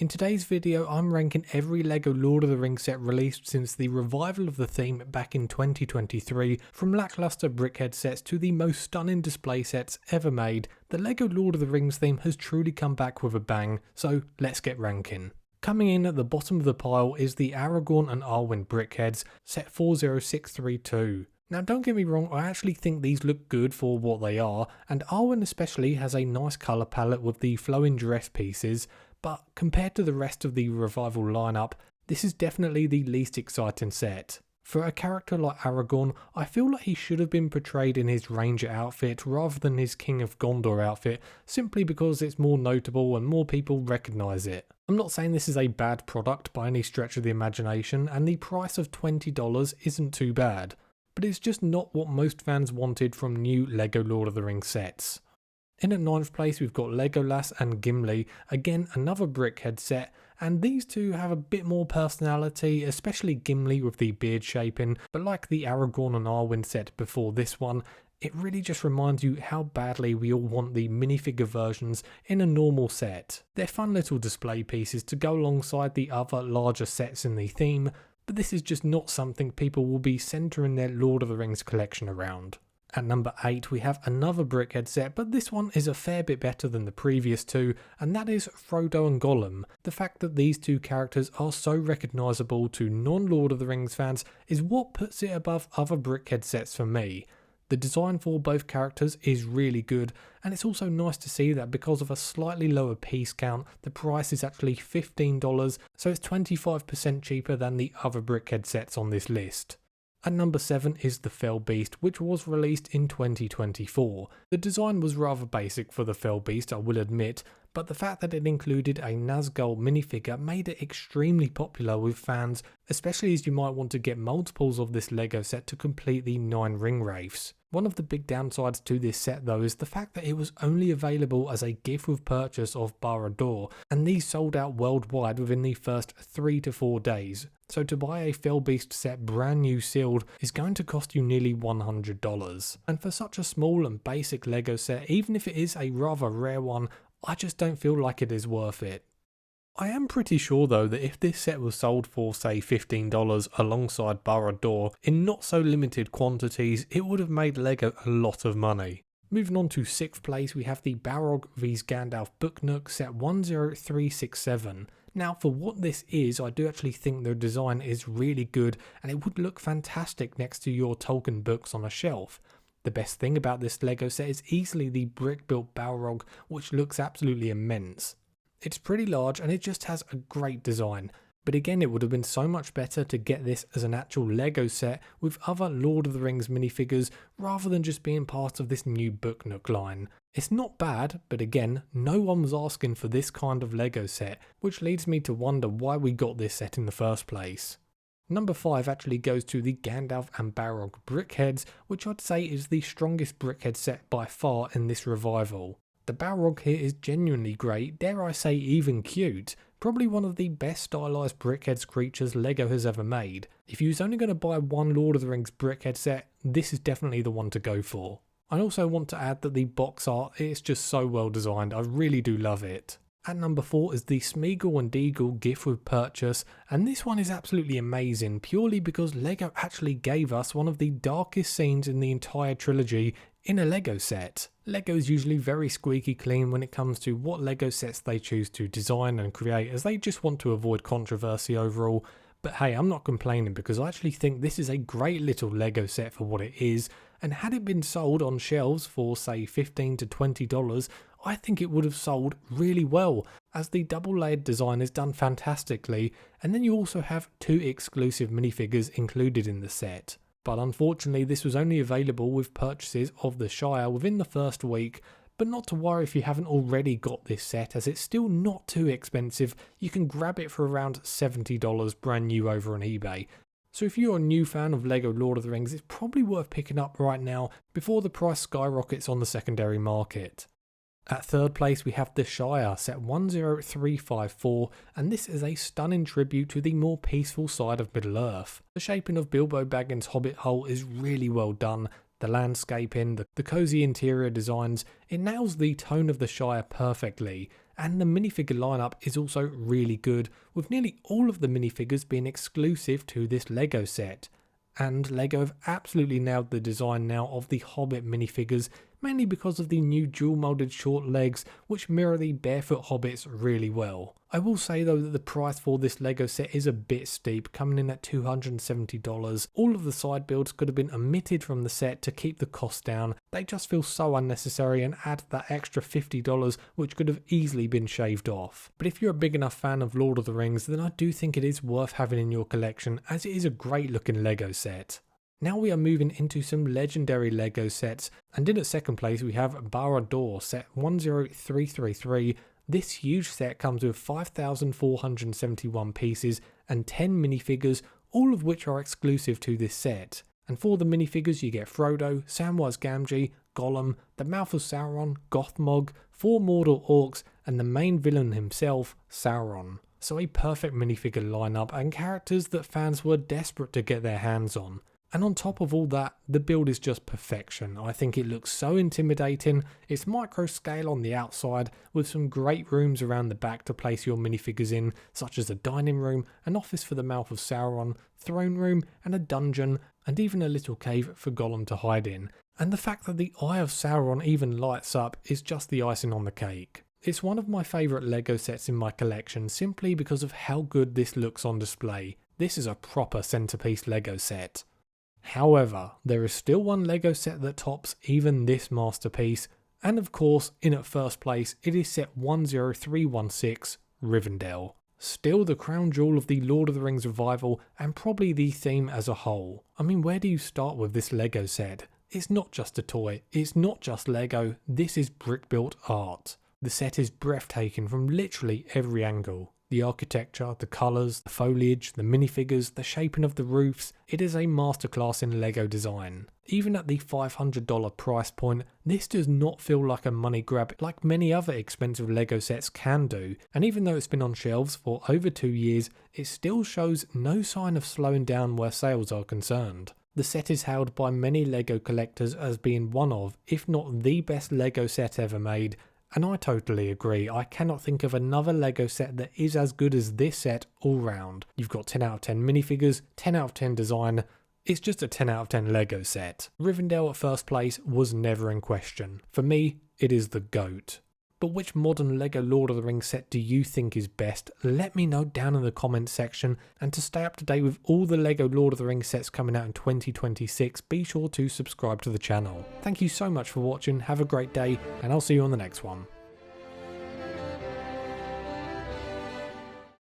In today's video, I'm ranking every LEGO Lord of the Rings set released since the revival of the theme back in 2023, from lackluster BrickHeadz sets to the most stunning display sets ever made. The LEGO Lord of the Rings theme has truly come back with a bang, so let's get ranking. Coming in at the bottom of the pile is the Aragorn and Arwen BrickHeadz, set 40632. Now don't get me wrong, I actually think these look good for what they are, and Arwen especially has a nice colour palette with the flowing dress pieces, but compared to the rest of the revival lineup, this is definitely the least exciting set. For a character like Aragorn, I feel like he should have been portrayed in his ranger outfit rather than his King of Gondor outfit, simply because it's more notable and more people recognise it. I'm not saying this is a bad product by any stretch of the imagination, and the price of $20 isn't too bad, but it's just not what most fans wanted from new LEGO Lord of the Rings sets. In at 9th place we've got Legolas and Gimli, again another BrickHeadz set, and these two have a bit more personality, especially Gimli with the beard shaping, but like the Aragorn and Arwen set before this one, it really just reminds you how badly we all want the minifigure versions in a normal set. They're fun little display pieces to go alongside the other larger sets in the theme, but this is just not something people will be centering their Lord of the Rings collection around. At number 8 we have another BrickHeadz set, but this one is a fair bit better than the previous two, and that is Frodo and Gollum. The fact that these two characters are so recognisable to non-Lord of the Rings fans is what puts it above other BrickHeadz sets for me. The design for both characters is really good, and it's also nice to see that because of a slightly lower piece count, the price is actually $15, so it's 25% cheaper than the other BrickHeadz sets on this list. At number 7 is the Fell Beast, which was released in 2024. The design was rather basic for the Fell Beast, I will admit, but the fact that it included a Nazgul minifigure made it extremely popular with fans, especially as you might want to get multiples of this LEGO set to complete the 9 ring wraiths. One of the big downsides to this set though is the fact that it was only available as a gift with purchase of Barad-Dûr, and these sold out worldwide within the first 3 to 4 days. So to buy a Fell Beast set brand new sealed is going to cost you nearly $100. And for such a small and basic LEGO set, even if it is a rather rare one, I just don't feel like it is worth it. I am pretty sure though that if this set was sold for say $15 alongside Barad-Dûr in not so limited quantities, it would have made LEGO a lot of money. Moving on to 6th place we have the Balrog vs Gandalf Booknook set 10367. Now for what this is, I do actually think the design is really good and it would look fantastic next to your Tolkien books on a shelf. The best thing about this LEGO set is easily the brick-built Balrog, which looks absolutely immense. It's pretty large and it just has a great design, but again it would have been so much better to get this as an actual LEGO set with other Lord of the Rings minifigures rather than just being part of this new Booknook line. It's not bad, but again, no one was asking for this kind of LEGO set, which leads me to wonder why we got this set in the first place. Number 5 actually goes to the Gandalf and Balrog BrickHeadz, which I'd say is the strongest BrickHeadz set by far in this revival. The Balrog here is genuinely great, dare I say even cute, probably one of the best stylised BrickHeadz creatures LEGO has ever made. If you was only going to buy one Lord of the Rings BrickHeadz set, this is definitely the one to go for. I also want to add that the box art is just so well designed, I really do love it. At number 4 is the Sméagol Déagol gift with purchase, and this one is absolutely amazing purely because LEGO actually gave us one of the darkest scenes in the entire trilogy in a LEGO set. LEGO is usually very squeaky clean when it comes to what LEGO sets they choose to design and create, as they just want to avoid controversy overall. But hey, I'm not complaining because I actually think this is a great little LEGO set for what it is, and had it been sold on shelves for say $15 to $20, I think it would have sold really well, as the double layered design is done fantastically, and then you also have 2 exclusive minifigures included in the set. But unfortunately this was only available with purchases of the Shire within the first week, but not to worry if you haven't already got this set, as it's still not too expensive. You can grab it for around $70 brand new over on eBay. So if you're a new fan of LEGO Lord of the Rings, it's probably worth picking up right now before the price skyrockets on the secondary market. At 3rd place we have the Shire set 10354, and this is a stunning tribute to the more peaceful side of Middle Earth. The shaping of Bilbo Baggins' hobbit hole is really well done, the landscaping, the cosy interior designs, it nails the tone of the Shire perfectly, and the minifigure lineup is also really good, with nearly all of the minifigures being exclusive to this Lego set. And Lego have absolutely nailed the design now of the Hobbit minifigures, mainly because of the new dual moulded short legs which mirror the barefoot hobbits really well. I will say though that the price for this Lego set is a bit steep, coming in at $270. All of the side builds could have been omitted from the set to keep the cost down. They just feel so unnecessary and add that extra $50 which could have easily been shaved off. But if you're a big enough fan of Lord of the Rings, then I do think it is worth having in your collection, as it is a great looking Lego set. Now we are moving into some legendary Lego sets, and in at second place we have Barad-Dûr set 10333. This huge set comes with 5,471 pieces and 10 minifigures, all of which are exclusive to this set. And for the minifigures you get Frodo, Samwise Gamgee, Gollum, the Mouth of Sauron, Gothmog, 4 Mordor orcs, and the main villain himself, Sauron. So a perfect minifigure lineup and characters that fans were desperate to get their hands on. And on top of all that, the build is just perfection. I think it looks so intimidating. It's micro scale on the outside with some great rooms around the back to place your minifigures in, such as a dining room, an office for the Mouth of Sauron, throne room and a dungeon, and even a little cave for Gollum to hide in. And the fact that the Eye of Sauron even lights up is just the icing on the cake. It's one of my favourite Lego sets in my collection simply because of how good this looks on display. This is a proper centerpiece Lego set. However, there is still one Lego set that tops even this masterpiece, and of course, in at first place, it is set 10316, Rivendell. Still the crown jewel of the Lord of the Rings revival, and probably the theme as a whole. I mean, where do you start with this Lego set? It's not just a toy, it's not just Lego, this is brick-built art. The set is breathtaking from literally every angle. The architecture, the colours, the foliage, the minifigures, the shaping of the roofs, it is a masterclass in Lego design. Even at the $500 price point, this does not feel like a money grab like many other expensive Lego sets can do, and even though it's been on shelves for over 2 years, it still shows no sign of slowing down where sales are concerned. The set is hailed by many Lego collectors as being one of, if not the best Lego set ever made, and I totally agree. I cannot think of another Lego set that is as good as this set all round. You've got 10 out of 10 minifigures, 10 out of 10 design. It's just a 10 out of 10 Lego set. Rivendell at first place was never in question. For me, it is the GOAT. But which modern Lego Lord of the Rings set do you think is best? Let me know down in the comments section, and to stay up to date with all the Lego Lord of the Rings sets coming out in 2026, be sure to subscribe to the channel. Thank you so much for watching, have a great day, and I'll see you on the next one.